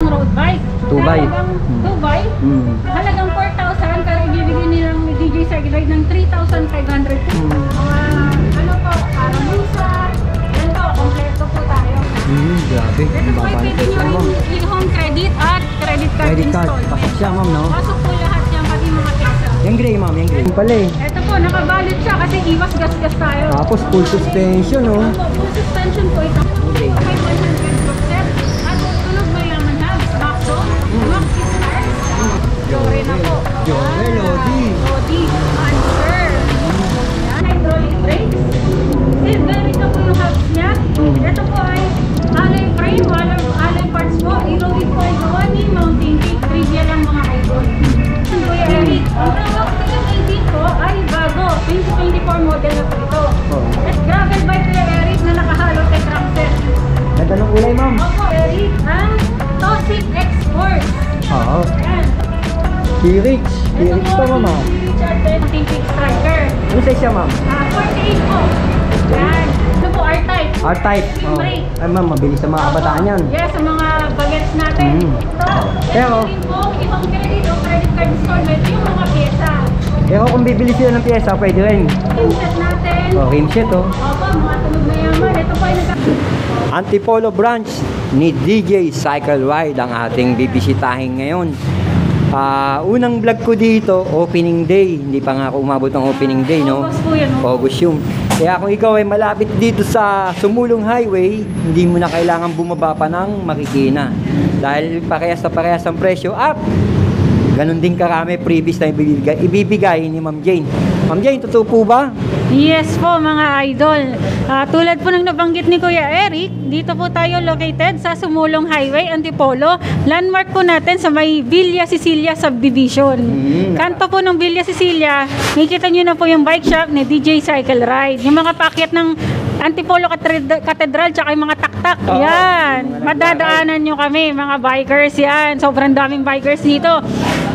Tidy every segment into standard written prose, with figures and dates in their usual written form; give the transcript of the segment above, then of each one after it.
road bike. 2x. Halagang 2x. Halagang 4,000 pero ibibigay nilang DJ Cycle Ride ng 3,500 po. Ano po, Aramusa. Yan po, kompleto po tayo. Grabe. Ito po ay pwede nyo i-home credit at credit card installment. Pasok siya, ma'am, no? Pasok po lahat yan, pati mga pyesa. Yung gray, ma'am, yung gray. Yung pala eh. Ito po, nakabalot siya kasi iwas gas-gas tayo. Tapos full suspension, no? Full suspension po ito. Okay. 500% at tunog mayaman na. Maxo, Maxi Stars. Jore na po. Jore, Lodi. Lodi, Answer. Yan, hydraulic brakes. Silver, ito po yung hubs niya. Ito po ay alloy frame, alloy parts po. Iloid po ay gawa ni Mountain Peak. Trivia lang mga idol. Kuya Eric, ang tawag ko yung 18 po ay bago. 2024 model na po ito. At gravel bike Kuya Eric na nakahalo kay Tramset. Ganda ng kulay, ma'am. Opo, Eric, ang Tosic Export. Oo. Yan. T-Rich. T-Rich to, ma'am. Richard Mountain Peak Striker. Ano size siya, ma'am? 48 po. Yan. Ito po, R-Type. R-Type. Brake. Ay, ma'am, mabilis sa mga kabataan yan. Yes, sa mga bagets natin. Ito, Pero, ito din po, i-home credit o credit card installment yung mga pyesa. pero kung bibili sila ng pyesa, pwede rin. Rimset natin. Rimset, oh. Opo, mga tunog na yaman. Ito po ay Antipolo branch ni DJ Cycle Ride ang ating bibisitahin ngayon. Unang vlog ko dito, opening day. Hindi pa nga ako umabot ng opening day, no? August po yan, no? August yun. Kaya kung ikaw ay malapit dito sa Sumulong Highway, hindi mo na kailangan bumaba pa ng Marikina. Dahil parehas na parehas ang presyo at ganun din karami previous na ibibigay ni Ma'am Jane. Ma'am Jane, totoo po ba? Yes po mga idol. Tulad po ng nabanggit ni Kuya Eric, dito po tayo located sa Sumulong Highway, Antipolo. Landmark po natin sa may Villa Cecilia Subdivision. Kanto po ng Villa Cecilia, makikita nyo na po yung bike shop ni DJ Cycle Ride. Yung mga pakyat ng Antipolo Cathedral tsaka yung mga taktak. Yan. Madadaanan nyo kami mga bikers yan. Sobrang daming bikers dito.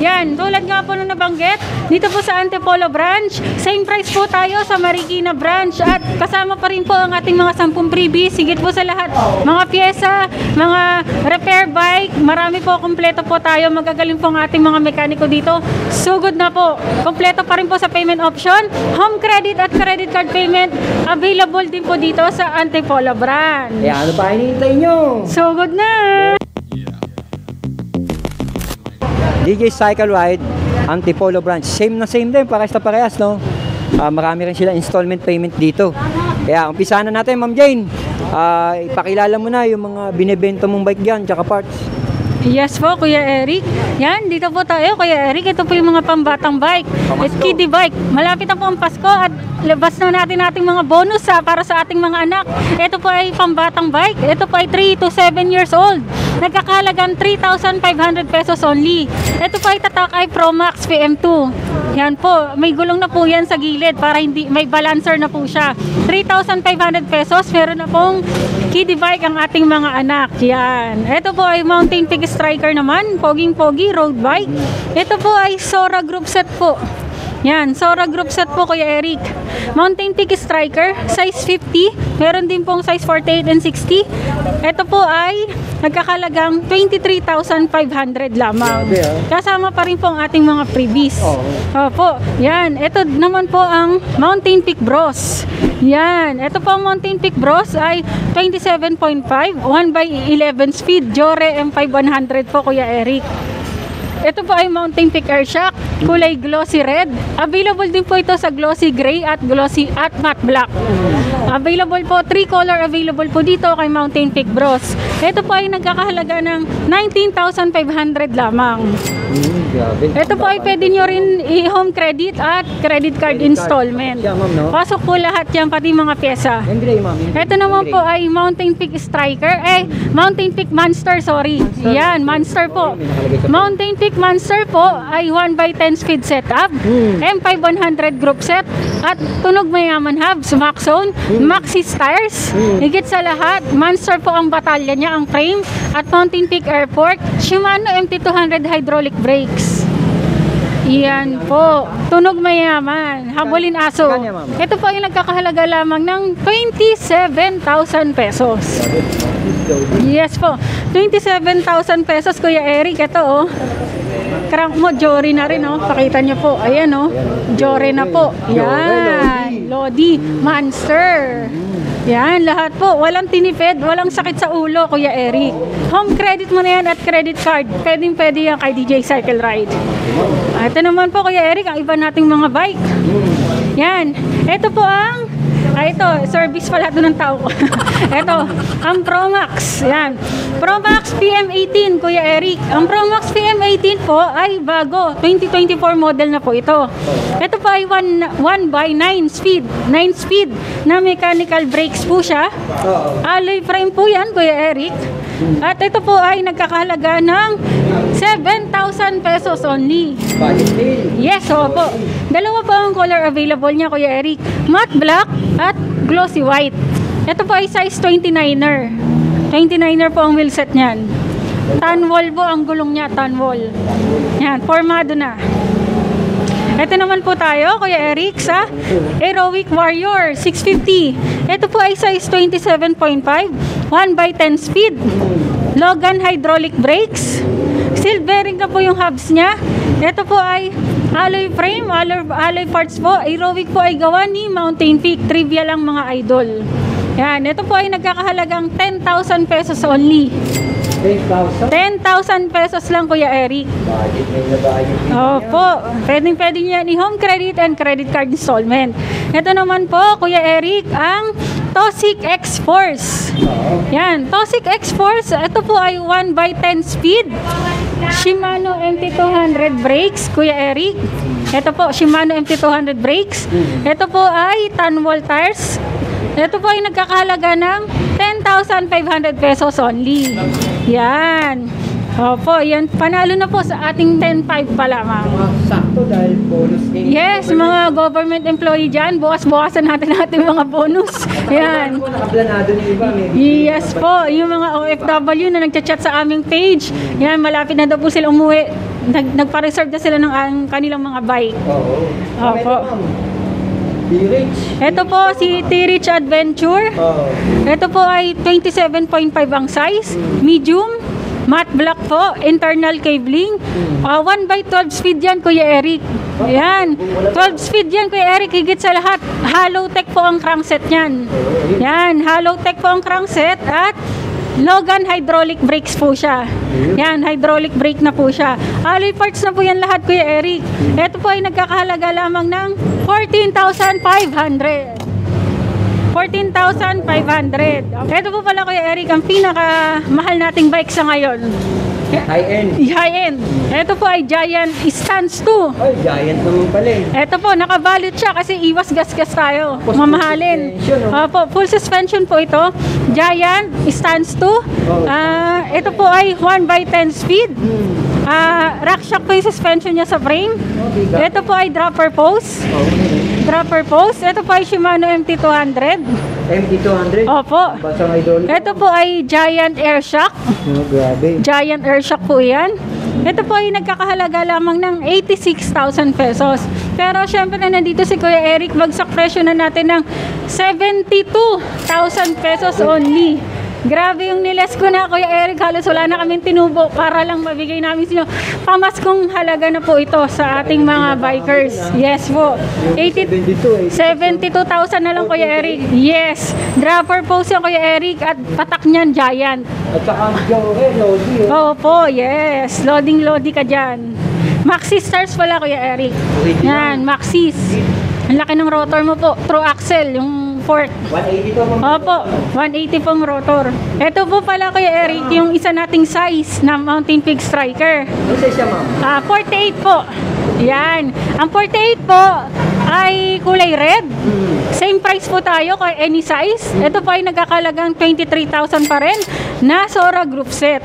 Yan. Tulad nga po nung nabanggit, dito po sa Antipolo branch, same price po tayo sa Marikina branch at kasama pa rin po ang ating mga 10 freebies. Sigit po sa lahat. Mga pyesa, mga repair bike, marami po, kompleto po tayo. Magagaling po ang ating mga mekaniko dito. Sugod na po. Kompleto pa rin po sa payment option. Home credit at credit card payment available din po dito sa Antipolo branch. Kaya ano pa hinihintay nyo? Sugod na! DJ Cycle Ride, Antipolo branch. Same na same din, parehas na parehas, no? Marami rin sila installment payment dito. Kaya umpisahan na natin, Ma'am Jane. Ipakilala mo na yung mga binibenta mong bike dyan, tsaka parts. Yes po, Kuya Eric. Yan, dito po tayo, Kuya Eric. Ito po yung mga pambatang bike. It's kiddie bike. Malapit na po ang Pasko at labas na natin ating mga bonus para sa ating mga anak. Ito po ay pambatang bike. Ito po ay 3 to 7 years old. Nagkakalagang 3,500 pesos only. Ito po ay Tatakay Pro Max PM2. Yan po, may gulong na po yan sa gilid para hindi, may balancer na po siya. 3,500 pesos, meron na pong kiddie bike ang ating mga anak. Yan. Ito po ay Mountain Peak Striker naman, poging-pogi, road bike. Ito po ay Sora Group Set po. Yan, Sora Group Set po, Kuya Eric. Mountain Peak Striker, size 50. Meron din pong size 48 and 60. Ito po ay nagkakalagang 23,500 lamang. Kasama pa rin po ang ating mga freebies. Opo, yan. Ito naman po ang Mountain Peak Bros. Yan. Ito po ang Mountain Peak Bros ay 27.5, 1/11 speed. Jore M5100 po, Kuya Eric. Ito po ay Mountain Peak Airshock, kulay glossy red. Available din po ito sa glossy gray at glossy at matte black. Available po, 3 color available po dito kay Mountain Peak Bros. Ito po ay nagkakahalaga ng 19,500 lamang. Grabe. Ito po ay pwede nyo rin i-home credit at credit card installment. Pasok po lahat yan, pati mga pyesa. Ito naman po ay Mountain Peak Striker. Mountain Peak Monster, sorry. Yan, Monster po. Mountain Peak Monster po ay 1/10 speed setup, M5100 group set, at tunog mayaman hubs, Max Zone, Maxi Stars. Higit sa lahat, Monster po ang batalya niya, ang frame, at Mountain Peak Airport, Shimano MT200 hydraulic brakes. Iyan po, tunog mayaman, habulin aso. Ito po ay nagkakahalaga lamang ng 27,000 pesos. Yes po. 27,000 pesos, Kuya Eric. Ito, oh. Crank mo, Jory na rin, oh. Pakita niyo po. Ayan, oh. Jory na po. Yan. Lodi. Monster. Yan, lahat po. Walang tinipid, walang sakit sa ulo, Kuya Eric. Home credit mo na yan at credit card. Pwede yan kay DJ Cycle Ride. Ito naman po, Kuya Eric, ang iba nating mga bike. Yan. Ito po ang ito, service pala doon ng tao ko. Ito, ang Promax. Yan. Promax PM18, Kuya Eric. Ang Promax PM18 po ay bago. 2024 model na po ito. Ito po ay 1x9 speed. 9 speed na mechanical brakes po siya. Alloy frame po yan, Kuya Eric. At ito po ay nagkakahalaga ng 7,000 pesos only. Yes, opo. Dalawa po ang color available niya, Kuya Eric. Matte black at glossy white. Ito po ay size 29er. 29er po ang wheelset niyan. Tanwall po ang gulong niya, tanwall. Yan, formado na. Ito naman po tayo, Kuya Eric, sa Aerowick Warrior 650. Ito po ay size 27.5, 1x10 speed. Logan hydraulic brakes. Steel bearing na po yung hubs niya. Ito po ay alloy frame, alloy parts po. Aerowick po ay gawa ni Mountain Peak. Trivia lang, mga idol. Yan, ito po ay nagkakahalagang 10,000 pesos only. 10,000 pesos lang, Kuya Eric. Opo, pwede niyan i-home credit and credit card installment. Ito naman po, Kuya Eric, ang Tosic X-Force. Yan, Tosic X-Force. Ito po ay 1x10 speed. Shimano MT200 brakes, Kuya Eric. Ito po, Shimano MT200 brakes. Ito po ay Tanwall tires. Ito po ay nagkakahalaga ng 10,500 pesos only. Yan. Opo, yan. Panalo na po sa ating 10,500 pa lamang. Sakto dahil bonus game. Yes, mga government employee dyan. Bukas-bukasan natin mga bonus. Yan. Nakaplanado ni iba. Yes po, yung mga OFW na nagchat-chat sa aming page. Yan, malapit na daw po sila umuwi. Nagpa-reserve na sila ng kanilang mga bike. Oo. Opo. T-Rich. Ito po si T-Rich Adventure. Ito po ay 27.5 ang size, medium, matte black po, internal cabling. 1x12 speed yan, Kuya Eric. Yan, 12 speed yan, Kuya Eric. Higit sa lahat, hollow tech po ang crankset yan. Yan, hollow tech po ang crankset at Logan hydraulic brakes po siya. Yan, hydraulic brake na po siya. Alloy parts na po yan lahat, Kuya Eric. Ito po ay nagkakahalaga lamang ng 14,500. 14,500. Ito po pala, Kuya Eric, ang pinakamahal nating bike sa ngayon. High-end. High-end. Ito po ay Giant Stance 2. Ay, Giant naman pala eh. Ito po, nakabalot siya kasi iwas gas-gas tayo. Mamahalin. Opo, full suspension po ito. Giant Stance 2. Ito po ay 1x10 speed. Rack shock po yung suspension niya sa frame. Ito po ay dropper post. Dropper post. Ito po ay Shimano MT200. MT200? Opo. Basang hydraulic. Ito po ay Giant Air Shock. Oh, grabe. Giant Air Shock po yan. Ito po ay nagkakahalaga lamang ng 86,000 pesos. Pero syempre na nandito si Kuya Eric, bagsak presyo na natin ng 72,000 pesos only. Grabe yung niles ko na, Kuya Eric. Halos wala na kaming tinubo para lang mabigay namin sa inyo. Pamaskong halaga na po ito sa ating mga bikers. Yes po. 72,000 na lang, Kuya Eric. Yes. Dropper post yan, Kuya Eric. At patak niyan, Giant. At saka ang Lodi. Opo, yes. Loading ka dyan. Maxis stars pala, Kuya Eric. Yan, Maxis. Ang laki ng rotor mo po. True axle, yung fork. 180 to mga. Opo, 180 pong rotor. Ito po pala, Kuya Eric, yung isa nating size na Mountain Peak Striker. Ano siya, ma'am? 48 po. Yan. Ang 48 po ay kulay red. Same price po tayo kay any size. Ito po ay nagkakalagang 23,000 pa rin na Sora group set.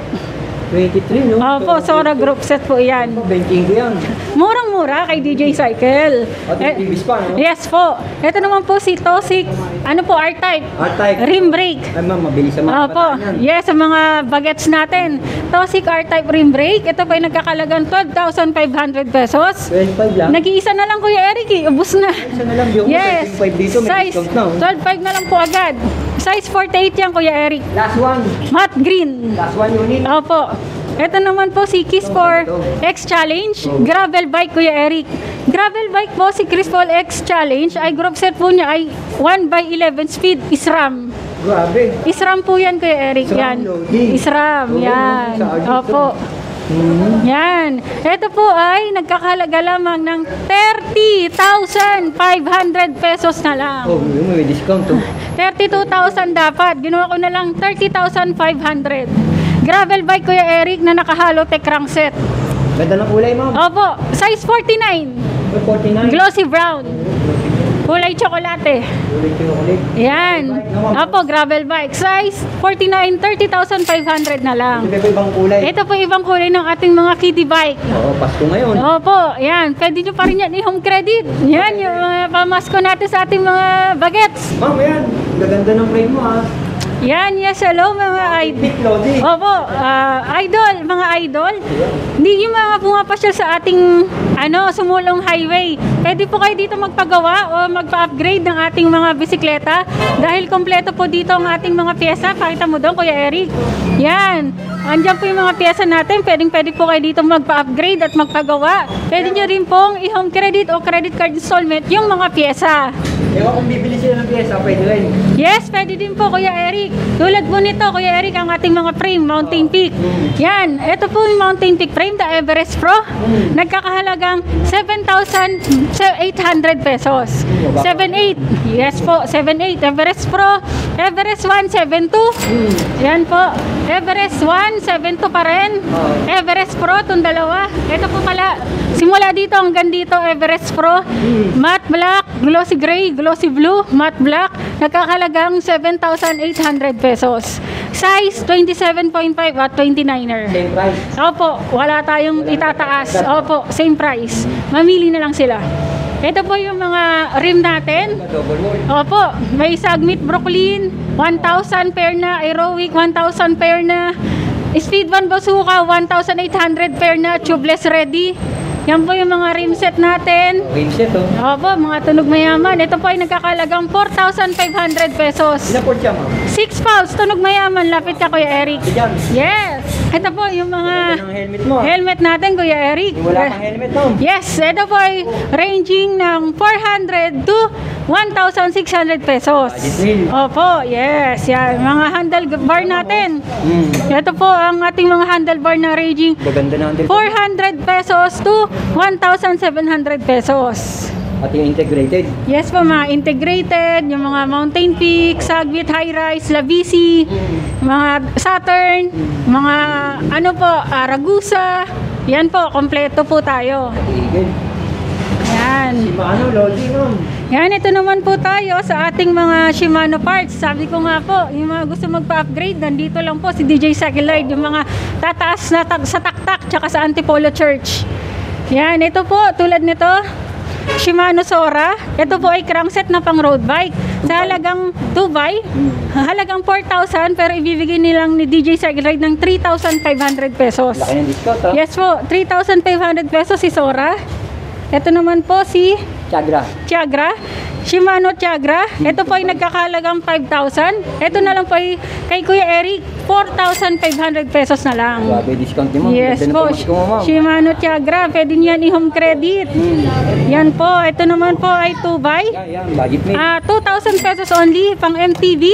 23, no? Opo, Sora group set po yan. Benching ko yan. Murang-mura kay DJ Cycle. At ibis pa, no? Yes po. Ito naman po si Tosic. Ano po, R-Type. R-Type. Rim brake. Ay, ma'am, mabilis sa mga Opo. bataan yan. Yes, sa mga bagets natin. Tosic R-Type rim brake. Ito po ay nagkakalagang 12,500 pesos. 12.5 lang. Nag-iisa na lang, Kuya Eric, ubus na. Isa na lang, di ako Yes. 13.5 dito, may Size discount na. 12,500 na lang po agad. Size 48 yan, Kuya Eric. Last one. Matte green. Last one unit. Opo. Ito naman po si Kiss for X Challenge. Gravel bike, Kuya Eric. Gravel bike po si Chris Paul X Challenge. Ay group set po niya ay 1/11 speed SRAM. Grabe. SRAM po yan, Kuya Eric. SRAM Yan. loading. SRAM. Yan. Opo. Yan. Ito po ay nagkakahalaga lamang ng 30,500 pesos na lang. Oh, may discount to. 32,000 dapat. Ginawa ko na lang 30,500. Gravel bike, Kuya Eric, na nakahalo tech crankset. Ganda ng kulay, ma'am. Opo, size 49. 49. Glossy brown. Kulay tsokolate. Kulay chocolate. Yan. Opo, gravel bike. Size 49, 30,500 na lang. Ito pa ibang kulay. Ito po ibang kulay ng ating mga kiddie bike. Oo, Pasko ngayon. Opo, yan. Pwede nyo pa rin yan i-home credit. Yan, yung mga pamasko natin sa ating mga bagets. Ma'am, yan. Gaganda ng frame mo, ha. Yan, yes, hello mga idol. Big Lodi. Opo, idol, mga idol. Hindi yung mga pumapasyal sa ating sumulong highway. Pwede po kayo dito magpagawa o magpa-upgrade ng ating mga bisikleta dahil kompleto po dito ang ating mga pyesa. Pakita mo doon, Kuya Eric. Yan. Andiyan po yung mga pyesa natin. Pwede po kayo dito magpa-upgrade at magpagawa. Pwede nyo rin pong i-home credit o credit card installment yung mga pyesa. Ewan kung bibili sila ng pyesa, pwede rin. Yes, pwede din po, Kuya Eric. Tulad po nito, Kuya Eric, ang ating mga frame, Mountain Peak. Yan, ito po yung Mountain Peak frame, the Everest Pro. Nagkakahalagang 7,800 pesos. 7,800. Yes po, 7,800. Everest Pro, Everest 172. Yan po. Everest 172 pa rin. Everest Pro, itong dalawa. Ito po pala, simula dito hanggang dito, Everest Pro. Matte black, glossy gray, glossy blue, matte black. Nagkakahalagang 7,800 pesos. Size 27.5 at 29er. Same price. Opo, wala tayong itataas. Opo, same price. Mamili na lang sila. Ito po yung mga rim natin. Double wall. Opo, may Sagmit Brooklyn, 1,000 pair na, Aerowick 1,000 pair na, Speed 1 Bazooka 1,800 pair na, tubeless ready. Yan po yung mga rim set natin. Rim set, oh. Opo, mga tunog mayaman. Ito po ay nagkakalagang 4,500 pesos. Ilan po siya, ma'am? 6 pounds, tunog mayaman. Lapit ka, Kuya Eric. Diyan. Yes! Ito po yung mga Ganda ng helmet mo, ah. helmet natin, Kuya Eric. Yung wala pang helmet, ma'am. Yes, ito po ay ranging ng 400 to 1,600 pesos. Budget meal. Opo, yes. Yan, mga handlebar natin. Ito po ang ating mga handlebar na ranging Gaganda na ang 400 pesos to 1,700 pesos. At yung integrated. Yes po, mga integrated, yung mga Mountain Peak, Sagmit High Rise, Labisi, mga Saturn, mga Ragusa. Yan po, kompleto po tayo. Eagle. Yan. Shimano, Lodi, ma'am. Yan, ito naman po tayo sa ating mga Shimano parts. Sabi ko nga po, yung mga gusto magpa-upgrade, nandito lang po si DJ Sakilard, yung mga tataas na sa taktak, tsaka sa Antipolo Church. Yan, ito po, tulad nito, Shimano Sora. Ito po ay crankset na pang road bike. Sa halagang 2x, halagang 4,000, pero ibibigay nilang ni DJ Sakilard ng 3,500 pesos. Laki ng discount, ha? Yes po, 3,500 pesos si Sora. Ito naman po si Chagra. Chagra, Shimano Chagra. Ito po ay nagkakalagang 5,000. Ito na lang po ay kay Kuya Eric, 4,500 pesos na lang. Grabe, discount niyo, ma'am. Yes Ganda na po, pamasko mo, ma'am. Shimano Chagra. Pwede niyan i-home credit. Yan po. Ito naman po ay 2x. Yan, budget meal. 2,000 pesos only, pang MTV.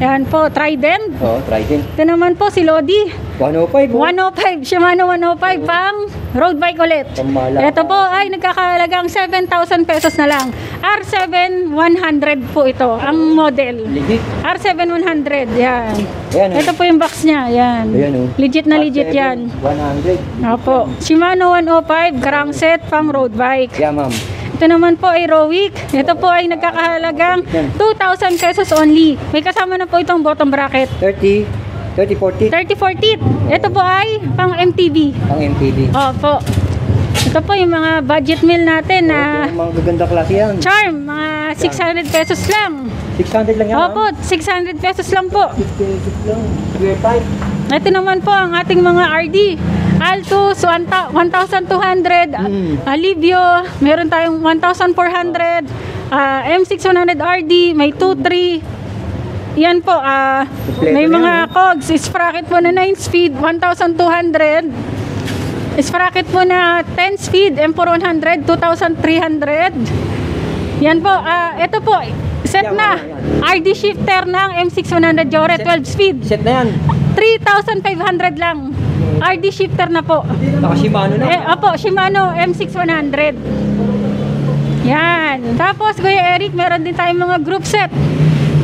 Yan po, Trident. Oo, Trident. Ito naman po si Lodi. 105, oh. 105, Shimano 105 pang road bike ulit. Pamala. Ito po ay nagkakahalagang 7,000 pesos na lang. R7 100 po ito, ang model. Legit. R7 100, yan. Ayan, oh. Ito po yung box niya, yan. Ayan, oh. Legit na legit yan. 100. Opo. Shimano 105, crankset pang road bike. Yeah, ma'am. Ito naman po ay Aerowick. Ito po ay nagkakahalagang 2,000 pesos only. May kasama na po itong bottom bracket. 30, 40. 30-40. Ito po ay pang MTB. Ang MTV. Opo. Ito po yung mga budget meal natin na Yung mga gaganda klase yan. charm, mga 600 pesos lang. 600 lang yan, Opo, 600 pesos lang po. 50 lang. Square pipe. Ito naman po ang ating mga RD. Altus, 1,200. Alivio, meron tayong 1,400. M6 100 RD, may 2.3. yan po, Kompleto may na mga yan, cogs. Sprocket po na 9 speed, 1,200. Sprocket po na 10 speed, M4 100, 2,300. Yan po, ito po, set Yan, na. yan. RD shifter ng M6100 Jore, 12 speed. Set na yan. 3,500 lang. RD shifter na po. Naka Shimano na. Opo, Shimano M6100. Yan. Tapos, Kuya Eric, meron din tayong mga group set.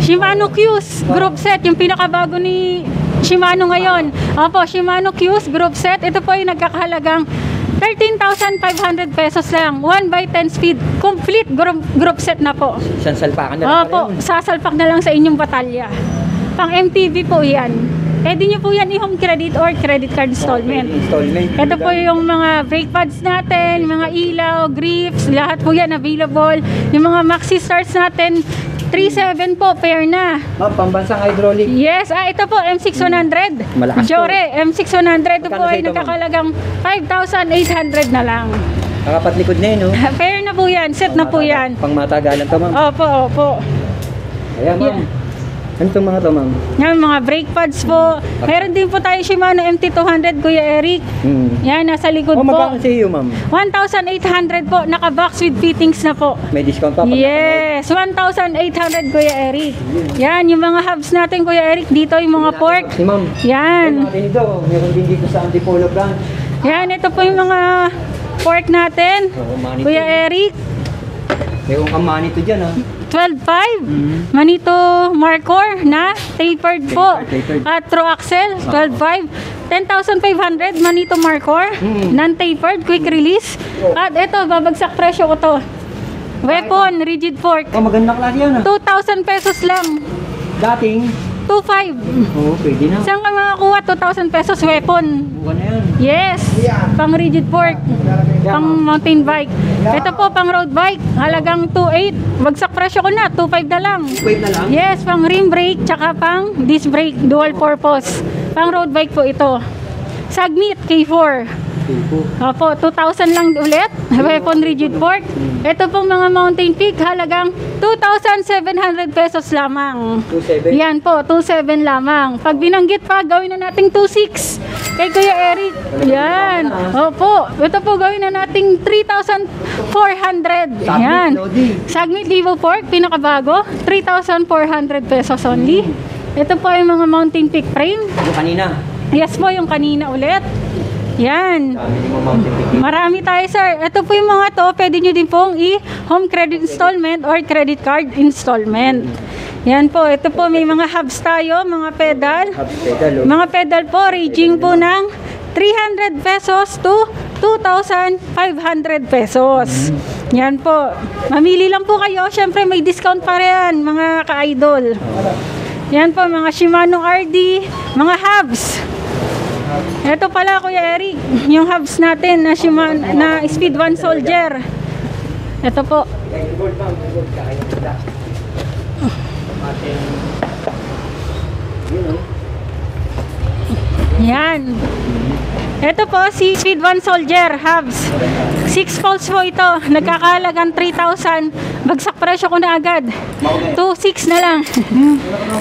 Shimano Q's group set, yung pinakabago ni Shimano ngayon. Opo, Shimano Q's group set. Ito po ay nagkakahalagang 13,500 pesos lang. 1x10 speed. Complete group set na po. Isang salpakan na lang Opo, pala yun. sasalpak na lang sa inyong batalya. Pang MTV po yan. Pwede nyo po yan i-home credit or credit card installment. Installment. Ito po yung mga brake pads natin, yung mga ilaw, grips, lahat po yan available. Yung mga maxi starts natin, 3.7 po, pair na. Ma'am, pambansang hydraulic. Yes, ito po, M6100. Malakas to. Jore, M6100. Ito po Magkano sa ay ito, ma'am? nagkakalagang 5,800 na lang. Nakapatlikod na yun, no? Pair na po yan, set na po yan. Pang matagalan to, ma'am. Opo, opo. Ayan, ma'am. Ano itong mga to, ma'am? Yan, mga brake pads po. Meron din po tayo Shimano MT200, Kuya Eric. Yan, nasa likod Oh, po. magkano sa iyo, ma'am? 1,800 po, naka-box with fittings na po. May discount pa pag Yes, 1,800 Kuya Eric. Yan, yung mga hubs natin Kuya Eric, dito yung mga pork. Si ma'am. Yan. Natin ito, meron din dito sa Antipolo branch. Yan, ito po yung mga pork natin. Manito. Kuya Eric, Meron kang manito dyan, ha? 12.5. Manito Marcor na tapered po. Tapered. At through axle, 12.5. 10,500 Manito Marcor. Non-tapered, quick release. At ito, babagsak presyo ko to. Weapon, rigid fork. Oh, magandang klase yan, ha? 2,000 pesos lang. Dating? 2,500. Oo, pwede na. Saan ka makakuha 2,000 pesos weapon? Buwan na yan. Yes, pang rigid fork, pang mountain bike. Ito po pang road bike, halagang 2,800. Bagsak presyo ko na, 2,500 na lang. Wait na lang. Yes, pang rim brake, tsaka pang disc brake, dual purpose. Pang road bike po ito. Sagmit K4. Opo, 2,000 lang ulit. Weapon rigid fork. Ito pong mga mountain peak, halagang 2,700 pesos lamang. 2,700. Yan po, 2,700 lamang. Pag binanggit pa, gawin na nating 2,600. Kay Kuya Eric. Yan. Opo, ito po gawin na nating 3,400. Yan. Sagmit Livo Fork, pinakabago. 3,400 pesos only. Ito po yung mga mountain peak frame. Yung kanina. Yes po, yung kanina ulit. Yan. Sabi ni mo, mountain peak. Marami tayo, sir. Ito po yung mga to, pwede nyo din pong i-home credit installment or credit card installment. Yan po, ito po may mga hubs tayo, mga pedal. Hub pedal, oh. Mga pedal po, ranging po ng 300 pesos to 2,500 pesos. Yan po. Mamili lang po kayo. Siyempre may discount pa rin, mga ka-idol. Yan po, mga Shimano RD, mga hubs. Ito pala Kuya Eric, yung hubs natin na Shimano, na Speed 1 Soldier. Ito po. Yan. Ito po si Speed 1 Soldier hubs. 6 poles po ito. Nagkakahalagang 3,000. Bagsak presyo ko na agad. 2,600 na lang.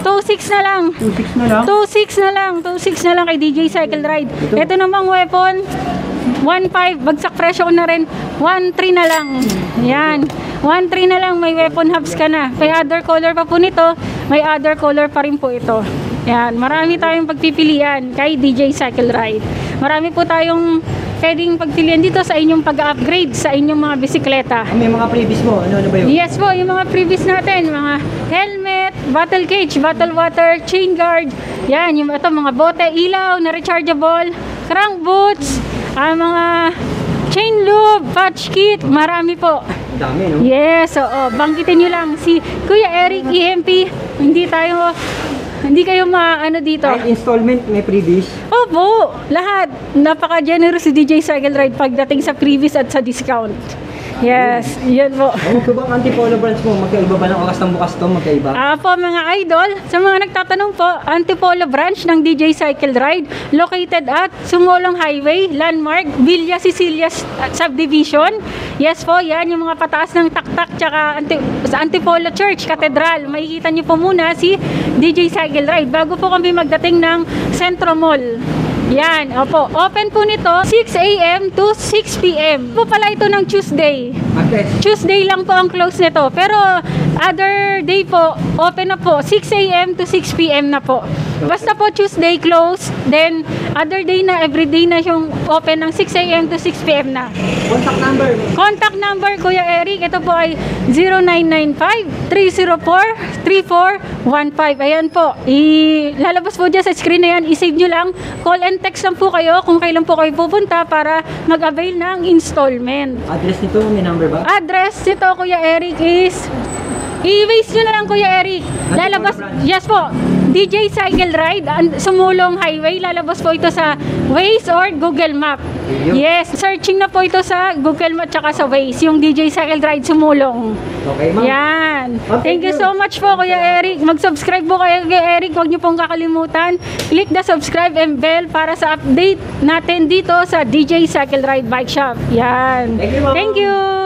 2,600 na lang. 2,600 na lang. 2,600 na lang. 2,600 na lang kay DJ Cycle Ride. Ito namang weapon, 1,500. Bagsak presyo ko na rin. 1,300 na lang. Yan. 1,300 na lang. May weapon hubs ka na. May other color pa po nito. May other color pa rin po ito. Yan. Marami tayong pagpipilian kay DJ Cycle Ride. Marami po tayong pwedeng pagpilian dito sa inyong pag-upgrade sa inyong mga bisikleta. May mga previous mo. Ano ba yun? Yes po, yung mga previous natin, mga helmet, battle cage, battle water, chain guard, yan, yung ito, mga bote, ilaw na rechargeable, crank boots, mga chain lube, patch kit, marami po. Ang dami, no? Yes, oo, banggitin nyo lang si Kuya Eric EMP, hindi kayo maano dito. Kahit installment, may previous. Opo, lahat. Napaka-generous si DJ Cycle Ride pagdating sa previous at sa discount. Yes, yan po. Ano ko bang Antipolo branch mo? Magkaiba ba ng oras ng bukas to? Magkaiba? Po mga idol, sa mga nagtatanong po, Antipolo branch ng DJ Cycle Ride located at Sumulong Highway, landmark Villa Cecilia Subdivision. Yes po, yan yung mga pataas ng taktak tsaka sa Antipolo Church Cathedral. Makikita niyo po muna si DJ Cycle Ride bago po kami magdating ng Centro Mall. Yan, opo. Open po nito 6 a.m. to 6 p.m. Po pala ito ng Tuesday. Okay. Tuesday lang po ang close nito. Pero other day po, open na po. 6 a.m. to 6 p.m. na po. Basta po Tuesday close, then other day na, every day na yung open ng 6 a.m. to 6 p.m. na. Contact number. Contact number, Kuya Eric, ito po ay 0995-304-3415. Ayan po. Lalabas po dyan sa screen na yan. I-save nyo lang. Call and text lang po kayo kung kailan po kayo pupunta para mag-avail ng installment. Address nito, may number ba? Address nito, Kuya Eric, is i-waste nyo na lang, Kuya Eric. Lalabas, yes po, DJ Cycle Ride, Sumulong Highway. Lalabas po ito sa Waze or Google Map. Yes, searching na po ito sa Google Map tsaka sa Waze, yung DJ Cycle Ride Sumulong. Okay, ma'am. Yan. Thank you so much po, Kuya Eric. Mag-subscribe po kayo, Kuya Eric. Huwag niyo pong kakalimutan. Click the subscribe and bell para sa update natin dito sa DJ Cycle Ride Bike Shop. Yan. Thank you, ma'am. Thank you.